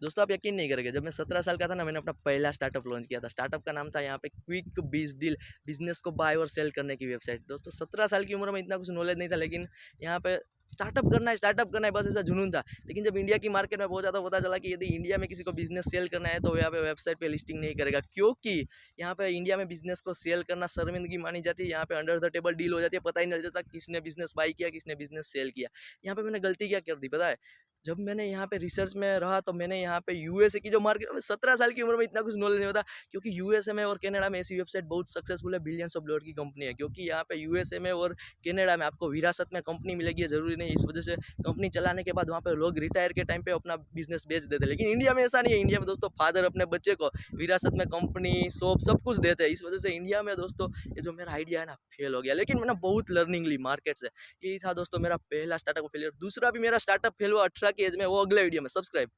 दोस्तों आप यकीन नहीं करेंगे, जब मैं 17 साल का था ना, मैंने अपना पहला स्टार्टअप लॉन्च किया था। स्टार्टअप का नाम था यहाँ पे क्विक बिज़ डील, बिज़नेस को बाय और सेल करने की वेबसाइट। दोस्तों 17 साल की उम्र में इतना कुछ नॉलेज नहीं था, लेकिन यहाँ पे स्टार्टअप करना है, बस ऐसा जुनून था। लेकिन जब इंडिया की मार्केट में पहुंचा तो पता चला कि यदि इंडिया में किसी को बिज़नेस सेल करना है तो यहाँ पे वेबसाइट पे लिस्टिंग नहीं करेगा, क्योंकि यहाँ पे इंडिया में बिज़नेस को सेल करना शर्मिंदगी मानी जाती है। यहाँ पे अंडर द टेबल डील हो जाती है, पता ही नहीं चल जाता किसने बिज़नेस बाय किया, किसने बिज़नेस सेल किया। यहाँ पे मैंने गलती क्या कर दी पता है? जब मैंने यहाँ पे रिसर्च में रहा तो मैंने यहाँ पे यूएसए की जो मार्केट, 17 साल की उम्र में इतना कुछ नॉलेज नहीं होता, क्योंकि यूएसए में और कनाडा में ऐसी वेबसाइट बहुत सक्सेसफुल है, बिलियंस ऑफ डॉलर की कंपनी है। क्योंकि यहाँ पे यूएसए में और कनाडा में आपको विरासत में कंपनी मिलेगी, जरूरी नहीं। इस वजह से कंपनी चलाने के बाद वहाँ पे लोग रिटायर के टाइम पे अपना बिजनेस बेच देते हैं। लेकिन इंडिया में ऐसा नहीं है। इंडिया में दोस्तों फादर अपने बच्चे को विरासत में कंपनी, शॉप सब कुछ देते हैं। इस वजह से इंडिया में दोस्तों ये जो मेरा आइडिया है ना, फेल हो गया। लेकिन मैंने बहुत लर्निंग ली मार्केट से। यही था दोस्तों मेरा पहला स्टार्टअप फेलियर। दूसरा भी मेरा स्टार्टअप फेल हुआ 18 की एज में, वो अगले वीडियो में। सब्सक्राइब।